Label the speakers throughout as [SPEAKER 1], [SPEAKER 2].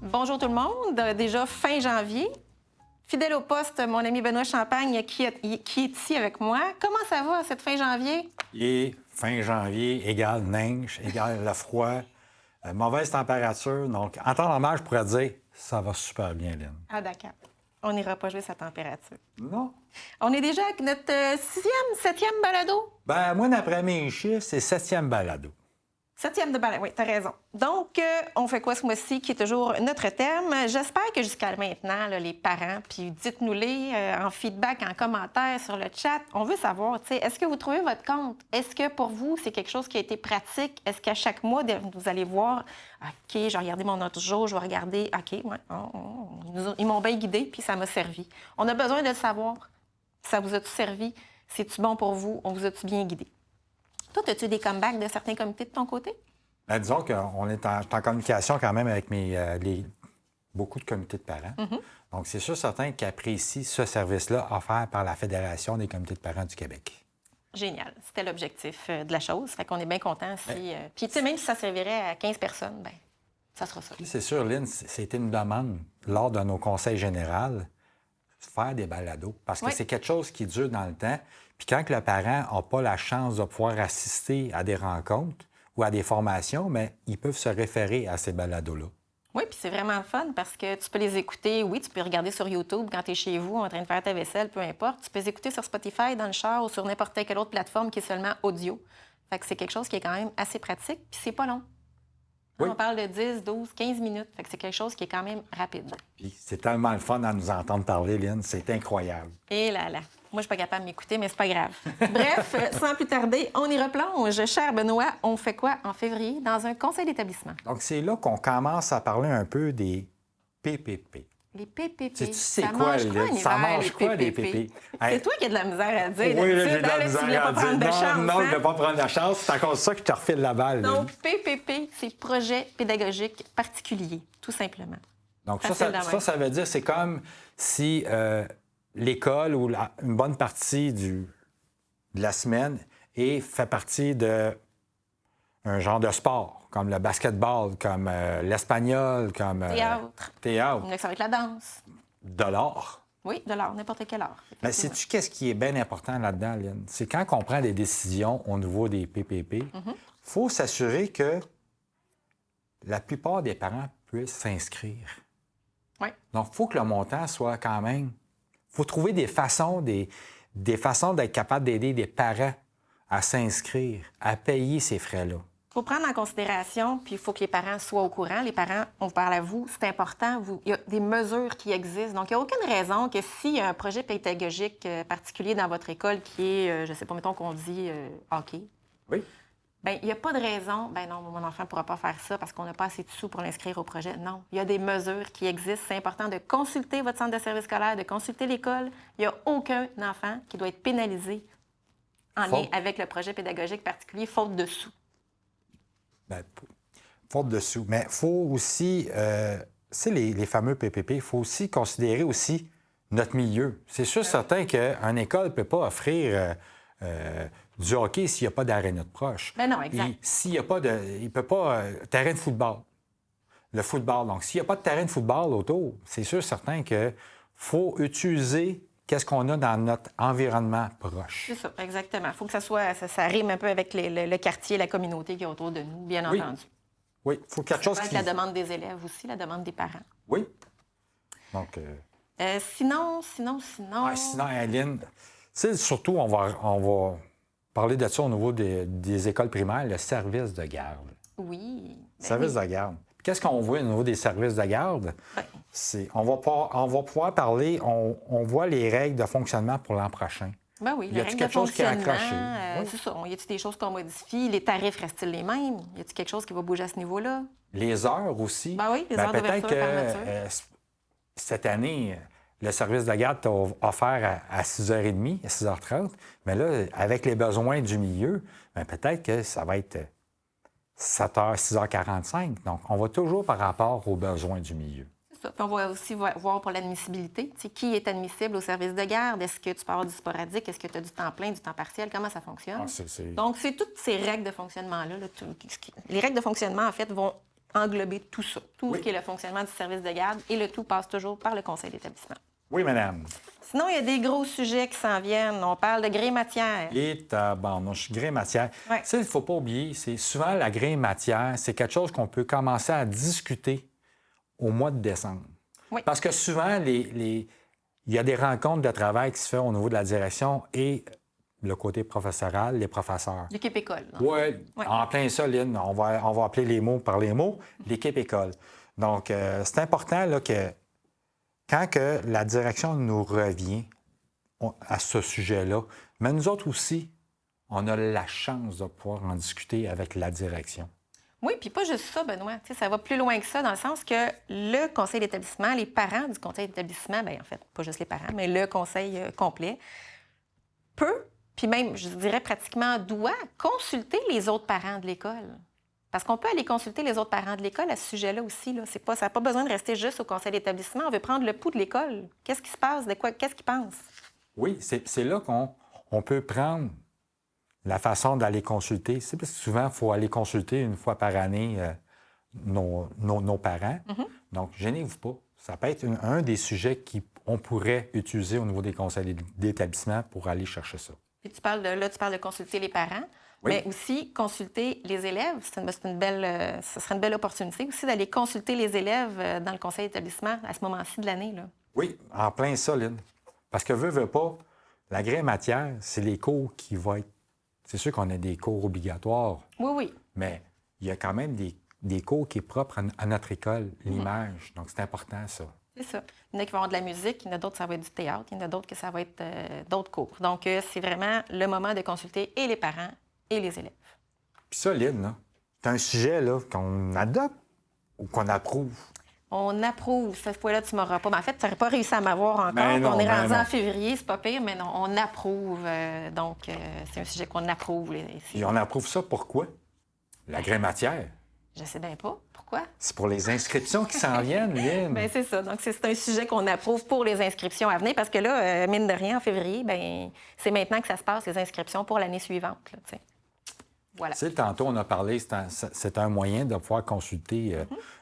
[SPEAKER 1] Bonjour tout le monde. Déjà fin janvier. Fidèle au poste, mon ami Benoît Champagne qui est ici avec moi. Comment ça va cette fin janvier?
[SPEAKER 2] Et fin janvier égale neige, égale le froid, mauvaise température. Donc, en temps normal, je pourrais dire ça va super bien, Lynn.
[SPEAKER 1] Ah d'accord. On n'ira pas jouer sa température.
[SPEAKER 2] Non.
[SPEAKER 1] On est déjà avec notre 6e, 7e balado?
[SPEAKER 2] Ben moi, d'après mes chiffres, c'est 7e balado.
[SPEAKER 1] 7e de balado, oui, t'as raison. Donc, on fait quoi ce mois-ci, qui est toujours notre thème? J'espère que jusqu'à maintenant, là, les parents, puis dites-nous-les en feedback, en commentaire sur le chat. On veut savoir, tu sais, est-ce que vous trouvez votre compte? Est-ce que pour vous, c'est quelque chose qui a été pratique? Est-ce qu'à chaque mois, vous allez voir, OK, j'ai regardé mon autre jour, je vais regarder, OK, ouais, ils m'ont bien guidé, puis ça m'a servi. On a besoin de le savoir. Ça vous a-tu servi? C'est-tu bon pour vous? On vous a-tu bien guidé? Toi, as-tu des comebacks de certains comités de ton côté?
[SPEAKER 2] Ben, disons qu'on est en communication quand même avec beaucoup de comités de parents. Donc, c'est sûr certain qu'ils apprécient ce service-là offert par la Fédération des comités de parents du Québec.
[SPEAKER 1] Génial. C'était l'objectif de la chose. Fait qu'on est bien content si... Puis, tu sais, même si ça servirait à 15 personnes, bien, ça sera ça.
[SPEAKER 2] Puis, c'est sûr, Lynn, c'était une demande lors de nos conseils généraux, faire des balados, parce que c'est quelque chose qui dure dans le temps. Puis quand le parent n'a pas la chance de pouvoir assister à des rencontres ou à des formations, mais ils peuvent se référer à ces balados-là.
[SPEAKER 1] Oui, puis c'est vraiment le fun parce que tu peux les écouter. Oui, tu peux regarder sur YouTube quand tu es chez vous en train de faire ta vaisselle, peu importe. Tu peux les écouter sur Spotify, dans le char ou sur n'importe quelle autre plateforme qui est seulement audio. Fait que c'est quelque chose qui est quand même assez pratique, puis c'est pas long.
[SPEAKER 2] Oui.
[SPEAKER 1] On parle de 10, 12, 15 minutes. Fait que c'est quelque chose qui est quand même rapide.
[SPEAKER 2] Puis c'est tellement le fun à nous entendre parler, Lynn. C'est incroyable.
[SPEAKER 1] Et là là. Moi, je suis pas capable de m'écouter, mais c'est pas grave. Bref, sans plus tarder, on y replonge. Cher Benoît, on fait quoi en février dans un conseil d'établissement?
[SPEAKER 2] Donc, c'est là qu'on commence à parler un peu des PPP.
[SPEAKER 1] Les PPP.
[SPEAKER 2] Tu sais
[SPEAKER 1] ça
[SPEAKER 2] quoi,
[SPEAKER 1] mange
[SPEAKER 2] Lynn? Ça mange quoi, les PPP?
[SPEAKER 1] C'est toi qui as de la misère à dire.
[SPEAKER 2] Oui, là, j'ai de la
[SPEAKER 1] Tu
[SPEAKER 2] misère
[SPEAKER 1] voulais pas
[SPEAKER 2] à
[SPEAKER 1] prendre
[SPEAKER 2] dire.
[SPEAKER 1] de chance,
[SPEAKER 2] Non, je
[SPEAKER 1] hein?
[SPEAKER 2] ne vais pas prendre la chance. C'est à cause de ça que je te refile la balle, Lynn.
[SPEAKER 1] Donc, PPP, c'est projet pédagogique particulier, tout simplement.
[SPEAKER 2] Donc, ça veut dire, c'est comme si l'école ou une bonne partie de la semaine fait partie d'un genre de sport, comme le basketball, comme l'espagnol, comme...
[SPEAKER 1] Théâtre. Ça va être la danse.
[SPEAKER 2] De l'art.
[SPEAKER 1] Oui, de l'art, n'importe quel art.
[SPEAKER 2] Mais sais-tu qu'est-ce qui est bien important là-dedans, Lynn? C'est quand on prend des décisions au niveau des PPP, il faut s'assurer que la plupart des parents puissent s'inscrire.
[SPEAKER 1] Oui.
[SPEAKER 2] Donc, il faut que le montant soit quand même... Il faut trouver des façons d'être capable d'aider des parents à s'inscrire, à payer ces frais-là.
[SPEAKER 1] Il faut prendre en considération, puis il faut que les parents soient au courant. Les parents, on vous parle à vous, c'est important. Il y a des mesures qui existent. Donc, il n'y a aucune raison que s'il y a un projet pédagogique particulier dans votre école qui est, je ne sais pas, mettons qu'on dit hockey.
[SPEAKER 2] Oui.
[SPEAKER 1] Bien, il n'y a pas de raison, bien non, mon enfant ne pourra pas faire ça parce qu'on n'a pas assez de sous pour l'inscrire au projet. Non, il y a des mesures qui existent. C'est important de consulter votre centre de service scolaire, de consulter l'école. Il n'y a aucun enfant qui doit être pénalisé en lien avec le projet pédagogique particulier, faute de sous.
[SPEAKER 2] Bien, faute de sous. Mais il faut aussi, c'est les fameux PPP, il faut aussi considérer aussi notre milieu. C'est sûr certain qu'une école ne peut pas offrir... du hockey s'il n'y a pas d'aréna de proche.
[SPEAKER 1] Ben non, exact.
[SPEAKER 2] S'il n'y a pas il peut pas... terrain de football. Le football. Donc, s'il n'y a pas de terrain de football autour, c'est sûr certain qu'il faut utiliser qu'est-ce qu'on a dans notre environnement proche.
[SPEAKER 1] C'est ça, exactement. Il faut que ça rime un peu avec le quartier, la communauté qui est autour de nous, bien entendu.
[SPEAKER 2] Oui, il faut quelque chose
[SPEAKER 1] qui... la demande des élèves aussi, la demande des parents.
[SPEAKER 2] Oui. Donc...
[SPEAKER 1] Sinon...
[SPEAKER 2] sinon, Aline, surtout, on va parler de ça au niveau des écoles primaires, le service de garde.
[SPEAKER 1] Oui.
[SPEAKER 2] Service de garde. Qu'est-ce qu'on voit au niveau des services de garde?
[SPEAKER 1] Oui.
[SPEAKER 2] On va pouvoir parler, on voit les règles de fonctionnement pour l'an prochain.
[SPEAKER 1] Ben oui,
[SPEAKER 2] y a-t-il quelque chose qui est accroché? Oui.
[SPEAKER 1] C'est ça. Y a-t-il des choses qu'on modifie? Les tarifs restent-ils les mêmes? Y a-t-il quelque chose qui va bouger à ce niveau-là?
[SPEAKER 2] Les heures aussi.
[SPEAKER 1] Ben oui, les heures d'ouverture,
[SPEAKER 2] peut-être que cette année, le service de garde t'a offert à 6h30, à 6h30. Mais là, avec les besoins du milieu, bien, peut-être que ça va être 7h, 6h45. Donc, on va toujours par rapport aux besoins du milieu.
[SPEAKER 1] ça. Puis on va aussi voir pour l'admissibilité. Tu sais, qui est admissible au service de garde? Est-ce que tu peux avoir du sporadique? Est-ce que tu as du temps plein, du temps partiel? Comment ça fonctionne? Donc, c'est toutes ces règles de fonctionnement-là. Les règles de fonctionnement, en fait, vont englober tout ça, tout ce qui est le fonctionnement du service de garde, et le tout passe toujours par le conseil d'établissement.
[SPEAKER 2] Oui, madame.
[SPEAKER 1] Sinon, il y a des gros sujets qui s'en viennent. On parle de gré matière.
[SPEAKER 2] Et gré matière.
[SPEAKER 1] Ouais.
[SPEAKER 2] Ça, il ne faut pas oublier, c'est souvent la gré matière, c'est quelque chose qu'on peut commencer à discuter au mois de décembre.
[SPEAKER 1] Oui.
[SPEAKER 2] Parce que souvent, il y a des rencontres de travail qui se font au niveau de la direction et le côté professoral, les professeurs.
[SPEAKER 1] L'équipe école.
[SPEAKER 2] Oui, en plein ça, Lynn. On va appeler les mots par les mots, l'équipe école. Donc, c'est important là, que quand que la direction nous revient à ce sujet-là, mais nous autres aussi, on a la chance de pouvoir en discuter avec la direction.
[SPEAKER 1] Oui, puis pas juste ça, Benoît. Tu sais, ça va plus loin que ça, dans le sens que le conseil d'établissement, les parents du conseil d'établissement, bien, en fait, pas juste les parents, mais le conseil complet, peut, puis même, je dirais pratiquement doit, consulter les autres parents de l'école. Parce qu'on peut aller consulter les autres parents de l'école à ce sujet-là aussi. Là. Ça n'a pas besoin de rester juste au conseil d'établissement. On veut prendre le pouls de l'école. Qu'est-ce qui se passe? Qu'est-ce qu'ils pensent?
[SPEAKER 2] Oui, c'est là qu'on peut prendre la façon d'aller consulter. C'est parce que souvent, il faut aller consulter une fois par année nos parents.
[SPEAKER 1] Mm-hmm.
[SPEAKER 2] Donc, gênez-vous pas. Ça peut être un des sujets qu'on pourrait utiliser au niveau des conseils d'établissement pour aller chercher ça.
[SPEAKER 1] Puis tu parles de consulter les parents.
[SPEAKER 2] Oui.
[SPEAKER 1] Mais aussi, consulter les élèves, ce serait une belle opportunité aussi d'aller consulter les élèves dans le conseil d'établissement à ce moment-ci de l'année. Là.
[SPEAKER 2] Oui, en plein ça, Lynn. Parce que veut pas, la gré matière, c'est les cours qui vont être... C'est sûr qu'on a des cours obligatoires.
[SPEAKER 1] Oui.
[SPEAKER 2] Mais il y a quand même des cours qui sont propres à notre école, l'image. Donc, c'est important, ça.
[SPEAKER 1] C'est ça. Il y en a qui vont avoir de la musique, il y en a d'autres, ça va être du théâtre, il y en a d'autres que ça va être d'autres cours. Donc, c'est vraiment le moment de consulter et les parents et les élèves.
[SPEAKER 2] Puis ça, Lynn, là, c'est un sujet là, qu'on adopte ou qu'on approuve?
[SPEAKER 1] On approuve. Cette fois-là, tu m'auras pas. Mais en fait, tu n'aurais pas réussi à m'avoir encore.
[SPEAKER 2] Non,
[SPEAKER 1] on est rendu
[SPEAKER 2] non.
[SPEAKER 1] en février, c'est pas pire, mais non, on approuve. Donc, c'est un sujet qu'on approuve.
[SPEAKER 2] Et on approuve ça pourquoi? La gré matière.
[SPEAKER 1] Je sais bien pas. Pourquoi?
[SPEAKER 2] C'est pour les inscriptions qui s'en viennent, Lynn.
[SPEAKER 1] Bien, c'est ça. Donc, c'est un sujet qu'on approuve pour les inscriptions à venir parce que là, mine de rien, en février, bien, c'est maintenant que ça se passe, les inscriptions pour l'année suivante. Là, t'sais. Voilà.
[SPEAKER 2] Tu sais, tantôt, on a parlé, c'est un moyen de pouvoir consulter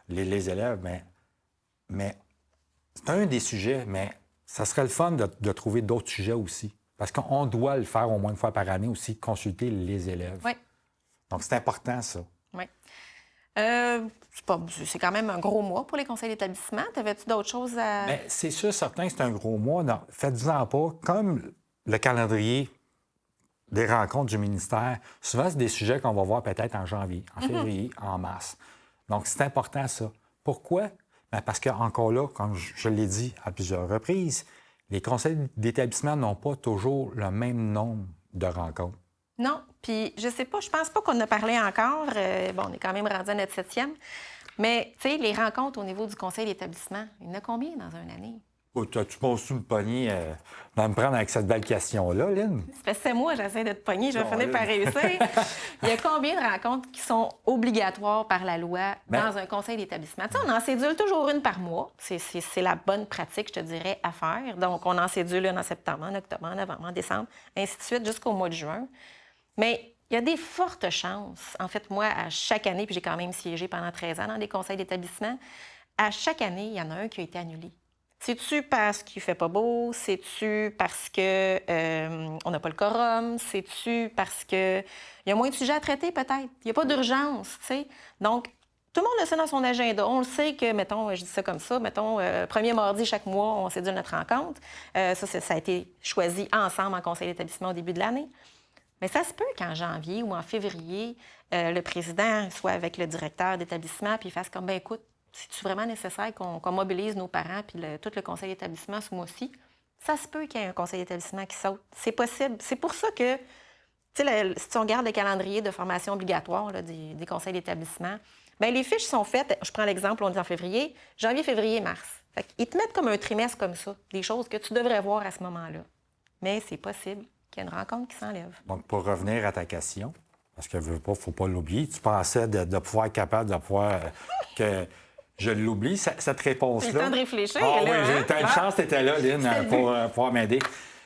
[SPEAKER 2] les élèves, mais c'est un des sujets, mais ça serait le fun de trouver d'autres sujets aussi. Parce qu'on doit le faire au moins une fois par année aussi, consulter les élèves.
[SPEAKER 1] Oui.
[SPEAKER 2] Donc, c'est important, ça.
[SPEAKER 1] Oui. C'est quand même un gros mois pour les conseils d'établissement. T'avais-tu d'autres choses à...
[SPEAKER 2] Bien, c'est sûr, certain que c'est un gros mois. Non, faites-en pas. Comme le calendrier des rencontres du ministère, souvent, c'est des sujets qu'on va voir peut-être en janvier, en février, en mars. Donc, c'est important, ça. Pourquoi? Bien, parce qu'encore là, comme je l'ai dit à plusieurs reprises, les conseils d'établissement n'ont pas toujours le même nombre de rencontres.
[SPEAKER 1] Non, puis je sais pas, je pense pas qu'on a parlé encore. On est quand même rendu à notre 7e. Mais, tu sais, les rencontres au niveau du conseil d'établissement, il y en a combien dans une année?
[SPEAKER 2] Oh, tu penses-tu me pogner dans me prendre avec cette belle question-là, Lynn?
[SPEAKER 1] Ça fait 7 mois que j'essaie de te pogner, je vais finir par réussir. Il y a combien de rencontres qui sont obligatoires par la loi dans un conseil d'établissement? Tu sais, on en cédule toujours une par mois. C'est la bonne pratique, je te dirais, à faire. Donc, on en cédule une en septembre, en octobre, en novembre, en décembre, ainsi de suite, jusqu'au mois de juin. Mais il y a des fortes chances. En fait, moi, à chaque année, puis j'ai quand même siégé pendant 13 ans dans des conseils d'établissement, à chaque année, il y en a un qui a été annulé. C'est-tu parce qu'il fait pas beau? C'est-tu parce qu'on n'a pas le quorum? C'est-tu parce qu'il y a moins de sujets à traiter, peut-être? Il n'y a pas d'urgence, tu sais. Donc, tout le monde le sait dans son agenda. On le sait que, mettons, je dis ça comme ça, mettons, premier mardi chaque mois, on cédule notre rencontre. Ça a été choisi ensemble en conseil d'établissement au début de l'année. Mais ça se peut qu'en janvier ou en février, le président soit avec le directeur d'établissement puis il fasse comme, bien, écoute, c'est-tu vraiment nécessaire qu'on mobilise nos parents puis tout le conseil d'établissement ce mois-ci? Ça se peut qu'il y ait un conseil d'établissement qui saute. C'est possible. C'est pour ça que, tu sais, si on regarde le calendrier de formation obligatoire là, des conseils d'établissement, bien, les fiches sont faites. Je prends l'exemple, on est en février, janvier, février, mars. Fait qu'ils te mettent comme un trimestre comme ça, des choses que tu devrais voir à ce moment-là. Mais c'est possible qu'il y ait une rencontre qui s'enlève.
[SPEAKER 2] Donc, pour revenir à ta question, parce qu'il ne faut pas l'oublier, tu pensais de pouvoir être capable de pouvoir... que Je l'oublie, cette réponse-là.
[SPEAKER 1] J'ai le temps de réfléchir.
[SPEAKER 2] Ah
[SPEAKER 1] là,
[SPEAKER 2] oui, j'ai
[SPEAKER 1] hein?
[SPEAKER 2] eu une chance, tu étais là, Lynn, pour pouvoir m'aider.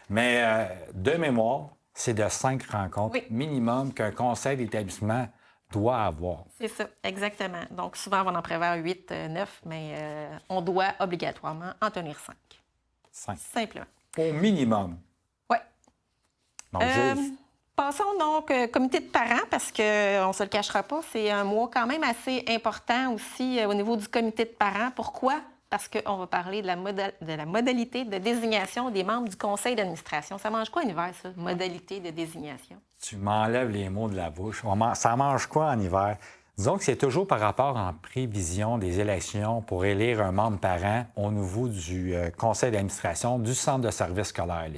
[SPEAKER 2] Mais de mémoire, c'est de 5 rencontres minimum qu'un conseil d'établissement doit avoir.
[SPEAKER 1] C'est ça, exactement. Donc, souvent, on en prévoit 8, 9, mais on doit obligatoirement en tenir 5.
[SPEAKER 2] 5.
[SPEAKER 1] Simplement.
[SPEAKER 2] Au minimum.
[SPEAKER 1] Oui.
[SPEAKER 2] Donc,
[SPEAKER 1] Passons donc au comité de parents, parce qu'on ne se le cachera pas, c'est un mois quand même assez important aussi au niveau du comité de parents. Pourquoi? Parce qu'on va parler de la modalité de désignation des membres du conseil d'administration. Ça mange quoi en hiver, ça, modalité de désignation?
[SPEAKER 2] Tu m'enlèves les mots de la bouche. Ça mange quoi en hiver? Disons que c'est toujours par rapport en prévision des élections pour élire un membre parent au niveau du conseil d'administration du centre de services scolaires.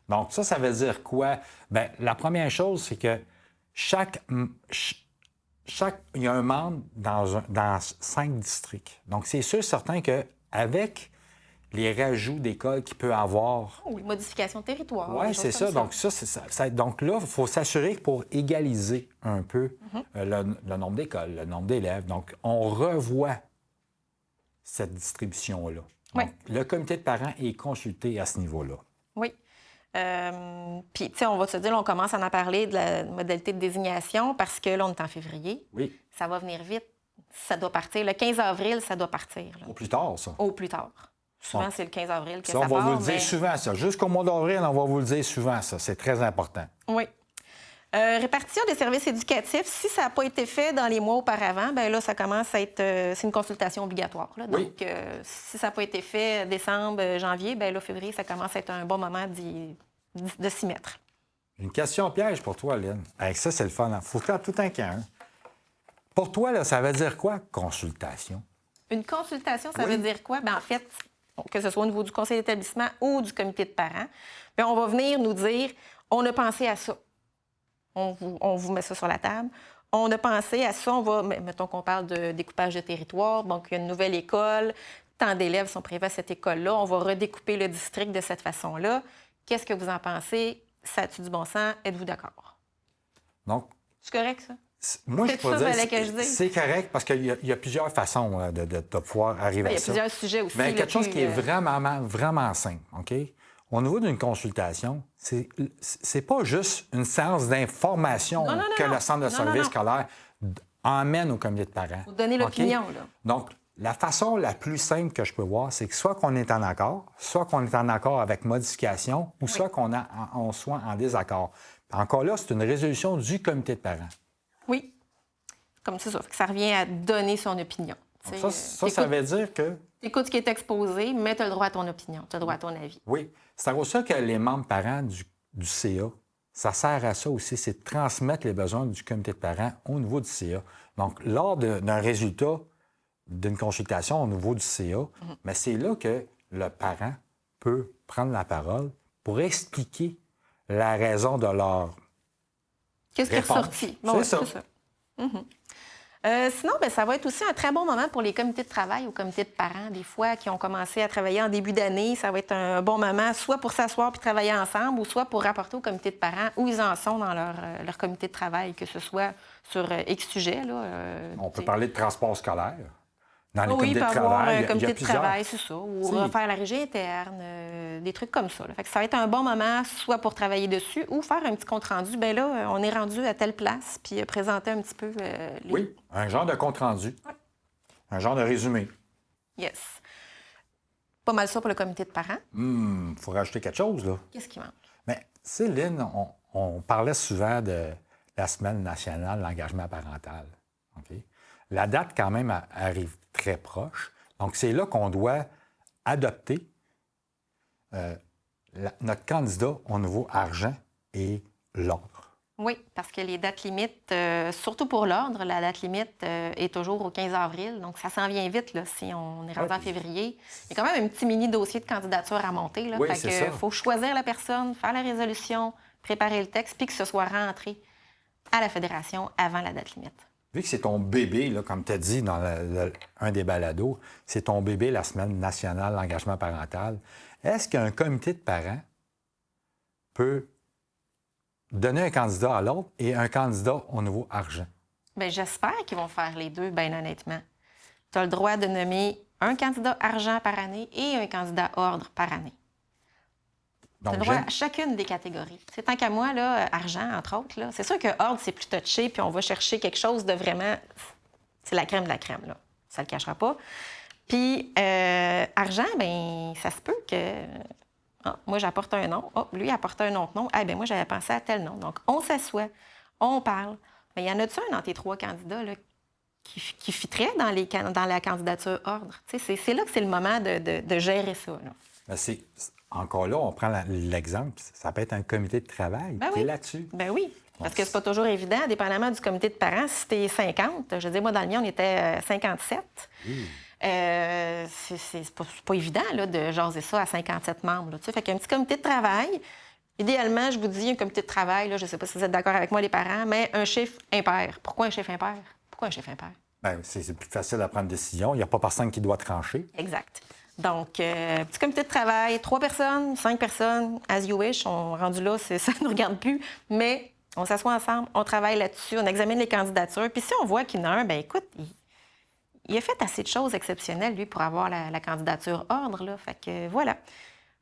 [SPEAKER 2] Donc, ça veut dire quoi? Bien, la première chose, c'est que il y a un membre dans 5 districts. Donc, c'est sûr certain qu'avec les rajouts d'écoles qu'il peut avoir.
[SPEAKER 1] Oh, les modifications de territoire.
[SPEAKER 2] Oui, c'est ça. Donc, donc là, il faut s'assurer que pour égaliser un peu le nombre d'écoles, le nombre d'élèves. Donc, on revoit cette distribution-là.
[SPEAKER 1] Oui.
[SPEAKER 2] Donc, le comité de parents est consulté à ce niveau-là.
[SPEAKER 1] Oui. Puis, tu sais, on va se dire, là, on commence à en parler de la modalité de désignation parce que là, on est en février.
[SPEAKER 2] Oui.
[SPEAKER 1] Ça va venir vite. Ça doit partir. Le 15 avril, ça doit partir. Là.
[SPEAKER 2] Au plus tard, ça.
[SPEAKER 1] Au plus tard. Souvent, c'est le 15 avril que ça
[SPEAKER 2] on va
[SPEAKER 1] part.
[SPEAKER 2] vous le dire souvent, ça. Jusqu'au mois d'avril, on va vous le dire souvent, ça. C'est très important.
[SPEAKER 1] Oui. Répartition des services éducatifs, si ça n'a pas été fait dans les mois auparavant, bien là, ça commence à être... c'est une consultation obligatoire. Là.
[SPEAKER 2] Oui.
[SPEAKER 1] Donc, si ça n'a pas été fait décembre, janvier, bien là, février, ça commence à être un bon moment de s'y mettre.
[SPEAKER 2] Une question piège pour toi, Lynn. Avec ça, c'est le fun. Il faut faire tout un cas. Pour toi, là, ça veut dire quoi, consultation?
[SPEAKER 1] Une consultation, ça veut dire quoi? Bien, en fait, que ce soit au niveau du conseil d'établissement ou du comité de parents, bien, on va venir nous dire, on a pensé à ça. On vous met ça sur la table. On a pensé à ça. Mettons qu'on parle de découpage de territoire. Donc, il y a une nouvelle école. Tant d'élèves sont prévus à cette école-là. On va redécouper le district de cette façon-là. Qu'est-ce que vous en pensez? Ça a-tu du bon sens? Êtes-vous d'accord?
[SPEAKER 2] Donc,
[SPEAKER 1] c'est correct, ça?
[SPEAKER 2] Moi, je peux
[SPEAKER 1] dire
[SPEAKER 2] c'est correct parce qu'il y a plusieurs façons de pouvoir arriver à ça.
[SPEAKER 1] Il y a plusieurs sujets aussi.
[SPEAKER 2] Mais quelque chose qui est vraiment simple, OK? Au niveau d'une consultation, c'est pas juste une séance d'information que le centre de services scolaire emmène au comité de parents.
[SPEAKER 1] Vous donnez l'opinion, là.
[SPEAKER 2] Donc, la façon la plus simple que je peux voir, c'est que soit qu'on est en accord, soit qu'on est en accord avec modification, ou soit qu'on soit en désaccord. Encore là, c'est une résolution du comité de parents.
[SPEAKER 1] Oui. Comme ça, ça revient à donner son opinion.
[SPEAKER 2] Ça veut dire que...
[SPEAKER 1] Écoute ce qui est exposé, mais tu as le droit à ton opinion, tu as le droit à ton avis.
[SPEAKER 2] Oui. C'est pour ça que les membres parents du CA, ça sert à ça aussi, c'est de transmettre les besoins du comité de parents au niveau du CA. Donc, lors d'un résultat d'une consultation au niveau du CA, mais c'est là que le parent peut prendre la parole pour expliquer la raison de leur
[SPEAKER 1] Qu'est-ce qui est ressorti?
[SPEAKER 2] C'est ça.
[SPEAKER 1] Sinon, bien, ça va être aussi un très bon moment pour les comités de travail ou comités de parents, des fois, qui ont commencé à travailler en début d'année. Ça va être un bon moment, soit pour s'asseoir puis travailler ensemble, ou soit pour rapporter au comité de parents où ils en sont dans leur comité de travail, que ce soit sur X sujet. Là,
[SPEAKER 2] on peut parler de transport scolaire. Dans les
[SPEAKER 1] oui,
[SPEAKER 2] comités de travail,
[SPEAKER 1] un comité de travail, c'est ça. Ou refaire la régie interne, des trucs comme ça. Fait que ça va être un bon moment, soit pour travailler dessus ou faire un petit compte-rendu. Bien là, on est rendu à telle place, puis présenter un petit peu les...
[SPEAKER 2] Oui, un genre de compte-rendu. Oui. Un genre de résumé.
[SPEAKER 1] Yes. Pas mal ça pour le comité de parents.
[SPEAKER 2] Il faut rajouter quelque chose, là.
[SPEAKER 1] Qu'est-ce qui manque?
[SPEAKER 2] Mais, tu sais, Lynn, on parlait souvent de la Semaine nationale de l'engagement parental. OK? La date, quand même, arrive très proche. Donc, c'est là qu'on doit adopter notre candidat au niveau argent et l'ordre.
[SPEAKER 1] Oui, parce que les dates limites, surtout pour l'ordre, la date limite est toujours au 15 avril. Donc, ça s'en vient vite, là, si on est rendu en février. Il y a quand même un petit mini-dossier de candidature à monter. Là,
[SPEAKER 2] oui,
[SPEAKER 1] fait que faut choisir la personne, faire la résolution, préparer le texte, puis que ce soit rentré à la fédération avant la date limite.
[SPEAKER 2] Vu que c'est ton bébé, là, comme tu as dit dans un des balados, c'est ton bébé, la Semaine nationale de l'engagement parental, est-ce qu'un comité de parents peut donner un candidat à l'autre et un candidat au niveau argent?
[SPEAKER 1] Bien, j'espère qu'ils vont faire les deux, bien honnêtement. tu as le droit de nommer un candidat argent par année et un candidat ordre par année. Tu as le droit à chacune des catégories. C'est tant qu'à moi, là, argent, entre autres, là, c'est sûr que ordre, c'est plus touché, puis on va chercher quelque chose de vraiment... C'est la crème de la crème, là. Ça le cachera pas. Puis, argent, bien, ça se peut que... Ah, moi, j'apporte un nom. Oh, lui apporte un autre nom. Ah, bien, moi, j'avais pensé à tel nom. Donc, on s'assoit, on parle. Mais y en a-tu un dans tes 3 candidats là, qui fitterait dans la candidature ordre? C'est là que c'est le moment de gérer ça. Là.
[SPEAKER 2] Bien, encore là, on prend l'exemple. Ça peut être un comité de travail.
[SPEAKER 1] Ben
[SPEAKER 2] Tu es
[SPEAKER 1] oui.
[SPEAKER 2] là-dessus.
[SPEAKER 1] Ben oui. Parce que c'est pas toujours évident, dépendamment du comité de parents. Si t'es 50, je veux dire, moi, dans le mien, on était 57. C'est pas évident là, de jaser ça à 57 membres. Là, fait qu'un petit comité de travail, idéalement, je vous dis, un comité de travail, là, je ne sais pas si vous êtes d'accord avec moi, les parents, mais un chiffre impair. Pourquoi un chiffre impair? Pourquoi un chiffre impair?
[SPEAKER 2] Bien, c'est plus facile à prendre une décision. Il n'y a pas personne qui doit trancher.
[SPEAKER 1] Exact. Donc, petit comité de travail, 3 personnes, 5 personnes, as you wish. On rendu là, ça ne nous regarde plus, mais on s'assoit ensemble, on travaille là-dessus, on examine les candidatures. Puis si on voit qu'il y en a un, bien écoute, il a fait assez de choses exceptionnelles, lui, pour avoir la candidature ordre. Là. Fait que voilà.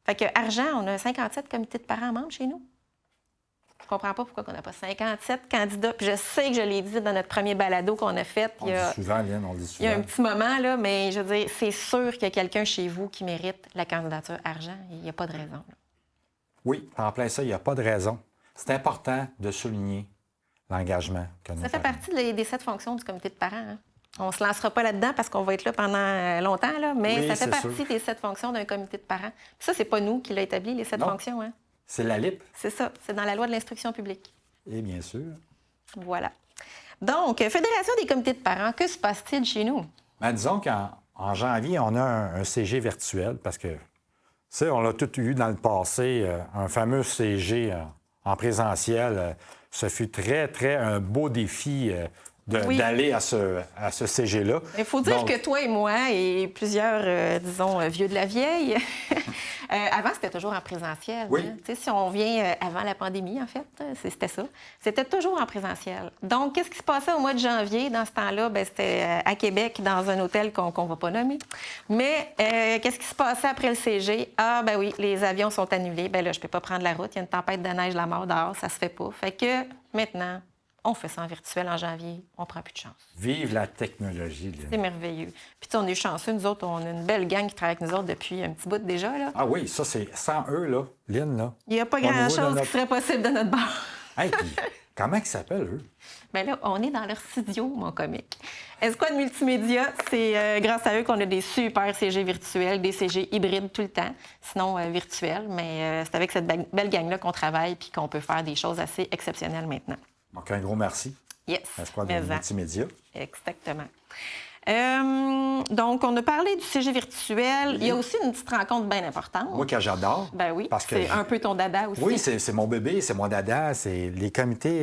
[SPEAKER 1] Fait que argent, on a 57 comités de parents membres chez nous. Je comprends pas pourquoi on n'a pas 57 candidats. Puis je sais que je l'ai dit dans notre premier balado qu'on a fait.
[SPEAKER 2] On le dit souvent, Lynn, on le dit souvent.
[SPEAKER 1] Il y a un petit moment, là, mais je veux dire, c'est sûr qu'il y a quelqu'un chez vous qui mérite la candidature argent. Il n'y a pas de raison. Là.
[SPEAKER 2] Oui, en plein ça, il n'y a pas de raison. C'est important de souligner l'engagement que nous
[SPEAKER 1] Ça fait
[SPEAKER 2] faisons.
[SPEAKER 1] partie des 7 fonctions du comité de parents. Hein? On ne se lancera pas là-dedans parce qu'on va être là pendant longtemps, là, mais
[SPEAKER 2] Oui,
[SPEAKER 1] ça fait
[SPEAKER 2] c'est
[SPEAKER 1] partie
[SPEAKER 2] sûr.
[SPEAKER 1] des 7 fonctions d'un comité de parents. Puis ça, c'est pas nous qui l'a établi, les 7
[SPEAKER 2] Non.
[SPEAKER 1] fonctions. Hein?
[SPEAKER 2] C'est la LIP.
[SPEAKER 1] C'est ça. C'est dans la loi de l'instruction publique.
[SPEAKER 2] Et bien sûr.
[SPEAKER 1] Voilà. Donc, Fédération des comités de parents, que se passe-t-il chez nous?
[SPEAKER 2] Ben, disons qu'en janvier, on a un CG virtuel parce que, tu sais, on l'a tout eu dans le passé, un fameux CG en présentiel. Ce fut très un beau défi
[SPEAKER 1] Oui.
[SPEAKER 2] d'aller à ce CG-là.
[SPEAKER 1] Il faut dire
[SPEAKER 2] Donc,
[SPEAKER 1] que toi et moi et plusieurs, disons, vieux de la vieille, avant, c'était toujours en présentiel.
[SPEAKER 2] Oui.
[SPEAKER 1] Hein? Tu sais, si on vient avant la pandémie, en fait, c'était ça. C'était toujours en présentiel. Donc, qu'est-ce qui se passait au mois de janvier? Dans ce temps-là, bien, c'était à Québec, dans un hôtel qu'on ne va pas nommer. Mais qu'est-ce qui se passait après le CG? Ah, ben oui, les avions sont annulés. Ben là, je ne peux pas prendre la route. Il y a une tempête de neige, la mort dehors, ça se fait pas. Fait que maintenant, on fait ça en virtuel en janvier. On prend plus de chance.
[SPEAKER 2] vive la technologie, Lynn.
[SPEAKER 1] C'est merveilleux. Puis, tu sais, on est chanceux. Nous autres, on a une belle gang qui travaille avec nous autres depuis un petit bout déjà. Là.
[SPEAKER 2] Ah oui, ça, c'est sans eux, là, Lynn, là.
[SPEAKER 1] Il n'y a pas
[SPEAKER 2] Au niveau de
[SPEAKER 1] grand-chose
[SPEAKER 2] notre-
[SPEAKER 1] qui serait possible de notre bord.
[SPEAKER 2] Hey, puis, comment ils s'appellent, eux?
[SPEAKER 1] Bien là, on est dans leur studio, mon comique. Esquad Multimédia, c'est grâce à eux qu'on a des super CG virtuels, des CG hybrides tout le temps, sinon virtuels. Mais c'est avec cette belle gang-là qu'on travaille puis qu'on peut faire des choses assez exceptionnelles maintenant.
[SPEAKER 2] Donc, un gros merci.
[SPEAKER 1] Yes.
[SPEAKER 2] À Squad
[SPEAKER 1] mais-en.
[SPEAKER 2] Multimédia.
[SPEAKER 1] Exactement. Donc, on a parlé du CG virtuel. Il y a aussi une petite rencontre bien importante.
[SPEAKER 2] Moi, que j'adore.
[SPEAKER 1] Ben oui,
[SPEAKER 2] parce que
[SPEAKER 1] c'est un peu ton dada aussi.
[SPEAKER 2] Oui, c'est mon bébé, c'est mon dada, c'est les comités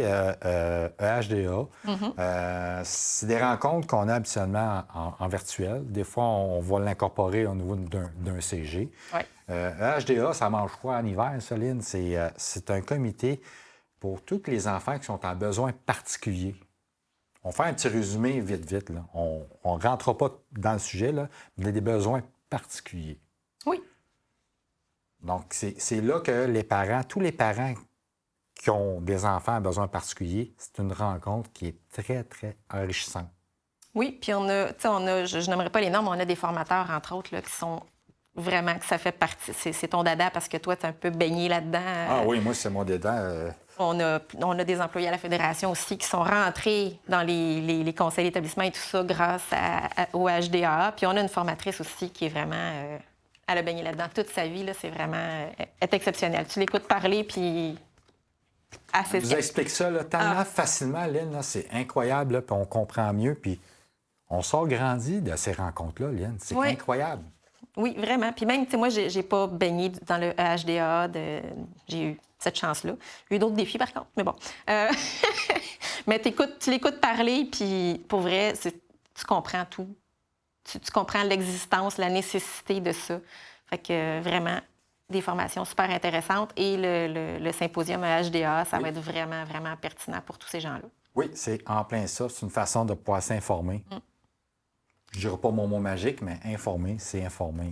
[SPEAKER 2] EHDA. C'est des rencontres qu'on a habituellement en virtuel. Des fois, on va l'incorporer au niveau d'un CG.
[SPEAKER 1] Ouais.
[SPEAKER 2] EHDA, ça mange quoi en hiver, Soline? C'est un comité pour tous les enfants qui sont en besoin particulier. On fait un petit résumé vite. Là. On ne rentrera pas dans le sujet, là, mais il y a des besoins particuliers.
[SPEAKER 1] Oui.
[SPEAKER 2] Donc, c'est là que les parents, tous les parents qui ont des enfants à besoins particuliers, c'est une rencontre qui est très enrichissante.
[SPEAKER 1] Oui, puis on a, je n'aimerais pas les noms, mais on a des formateurs, entre autres, là, qui sont vraiment, que ça fait partie. C'est ton dada parce que toi, tu es un peu baigné là-dedans.
[SPEAKER 2] Ah oui, moi, c'est mon dedans.
[SPEAKER 1] On a des employés à la Fédération aussi qui sont rentrés dans les conseils d'établissement et tout ça grâce au HDA. Puis on a une formatrice aussi qui est vraiment... elle a baigné là-dedans toute sa vie. Là, c'est vraiment... est exceptionnelle. Tu l'écoutes parler, puis...
[SPEAKER 2] Je vous explique ça là, tellement facilement, Lynn. Là, c'est incroyable, là, puis on comprend mieux. Puis on sort grandi de ces rencontres-là, Lynn. C'est
[SPEAKER 1] Oui.
[SPEAKER 2] incroyable.
[SPEAKER 1] Oui, vraiment. Puis même, tu sais, moi, j'ai pas baigné dans le HDA. J'ai eu cette chance-là. J'ai eu d'autres défis, par contre, mais bon. Mais tu l'écoutes parler, puis pour vrai, tu comprends tout. Tu comprends l'existence, la nécessité de ça. Fait que vraiment, des formations super intéressantes. Et le symposium HDA, ça va être vraiment pertinent pour tous ces gens-là.
[SPEAKER 2] Oui, c'est en plein ça. C'est une façon de pouvoir s'informer. je dirais pas mon mot magique, mais informer, c'est informer.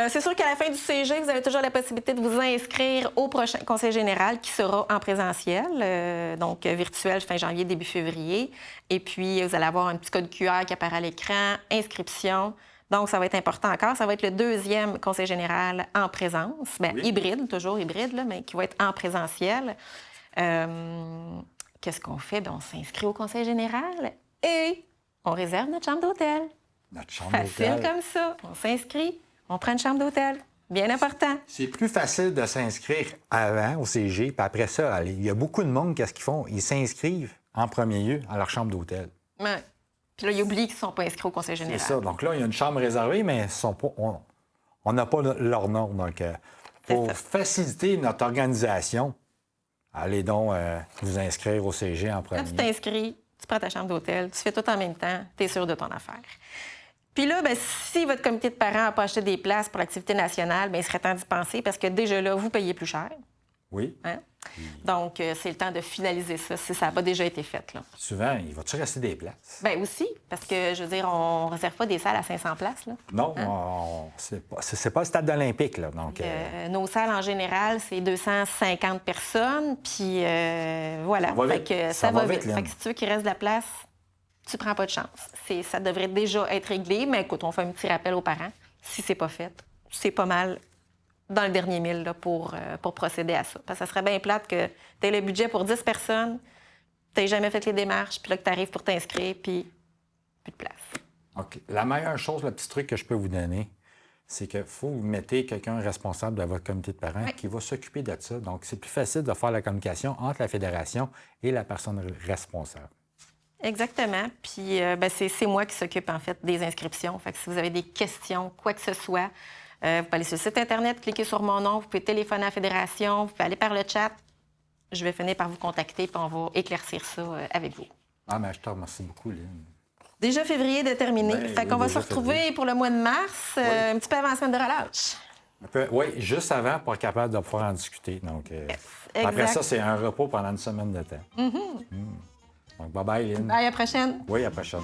[SPEAKER 1] C'est sûr qu'à la fin du CG, vous avez toujours la possibilité de vous inscrire au prochain Conseil général qui sera en présentiel, donc virtuel fin janvier, début février. Et puis, vous allez avoir un petit code QR qui apparaît à l'écran, inscription. Donc, ça va être important encore. Ça va être le 2e Conseil général en présence. Bien,
[SPEAKER 2] oui.
[SPEAKER 1] Hybride, toujours hybride, là, mais qui va être en présentiel. Qu'est-ce qu'on fait? Bien, on s'inscrit au Conseil général et on réserve notre chambre d'hôtel.
[SPEAKER 2] Notre chambre
[SPEAKER 1] Facile
[SPEAKER 2] d'hôtel.
[SPEAKER 1] comme ça. On s'inscrit, on prend une chambre d'hôtel. Bien important.
[SPEAKER 2] C'est plus facile de s'inscrire avant au CG, puis après ça, il y a beaucoup de monde, qu'est-ce qu'ils font? Ils s'inscrivent en premier lieu à leur chambre d'hôtel.
[SPEAKER 1] Ouais. Puis là, ils oublient qu'ils ne sont pas inscrits au Conseil
[SPEAKER 2] C'est
[SPEAKER 1] général.
[SPEAKER 2] ça. Donc là, il y a une chambre réservée, mais ils sont pas, on n'a pas leur nom. Donc, pour
[SPEAKER 1] C'est ça.
[SPEAKER 2] faciliter notre organisation, allez donc vous inscrire au CG en
[SPEAKER 1] Quand tu
[SPEAKER 2] premier.
[SPEAKER 1] t'inscris, tu prends ta chambre d'hôtel, tu fais tout en même temps, tu es sûr de ton affaire. Puis là, bien, si votre comité de parents n'a pas acheté des places pour l'activité nationale, bien, il serait temps d'y penser parce que déjà là, vous payez plus cher.
[SPEAKER 2] Oui.
[SPEAKER 1] Hein? Donc, c'est le temps de finaliser ça si ça n'a pas déjà été fait. Là.
[SPEAKER 2] Souvent, il va-tu rester des places?
[SPEAKER 1] Bien, aussi, parce que, je veux dire, on ne réserve pas des salles à 500 places. Là.
[SPEAKER 2] Non, c'est pas le stade olympique, là. Donc,
[SPEAKER 1] Nos salles, en général, c'est 250 personnes. Puis voilà.
[SPEAKER 2] Ça va
[SPEAKER 1] Fait
[SPEAKER 2] vite.
[SPEAKER 1] que
[SPEAKER 2] Ça va vite,
[SPEAKER 1] Fait que si tu veux qu'il reste de la place, tu prends pas de chance. Ça devrait déjà être réglé, mais écoute, on fait un petit rappel aux parents. Si c'est pas fait, c'est pas mal dans le dernier mille là, pour procéder à ça. Parce que ça serait bien plate que tu aies le budget pour 10 personnes, tu n'aies jamais fait les démarches, puis là que tu arrives pour t'inscrire, puis plus de place.
[SPEAKER 2] OK. La meilleure chose, le petit truc que je peux vous donner, c'est qu'il faut que vous mettez quelqu'un responsable de votre comité de parents qui va s'occuper de ça. Donc, c'est plus facile de faire la communication entre la fédération et la personne responsable.
[SPEAKER 1] Exactement. Puis ben, c'est moi qui s'occupe, en fait, des inscriptions. Fait que si vous avez des questions, quoi que ce soit, vous pouvez aller sur le site Internet, cliquer sur mon nom, vous pouvez téléphoner à la fédération, vous pouvez aller par le chat. Je vais finir par vous contacter, puis on va éclaircir ça avec vous.
[SPEAKER 2] Ah, mais je te remercie beaucoup, Lynn.
[SPEAKER 1] Déjà février de terminer.
[SPEAKER 2] Ben,
[SPEAKER 1] fait
[SPEAKER 2] oui,
[SPEAKER 1] qu'on va se
[SPEAKER 2] déjà
[SPEAKER 1] retrouver
[SPEAKER 2] février.
[SPEAKER 1] pour le mois de mars, un petit peu avant la semaine de relâche.
[SPEAKER 2] Oui, juste avant pour être capable de pouvoir en discuter. Donc, après
[SPEAKER 1] exact.
[SPEAKER 2] ça, c'est un repos pendant une semaine de temps. Donc, bye-bye, Lynn.
[SPEAKER 1] Bye, à la prochaine.
[SPEAKER 2] Oui, à la prochaine.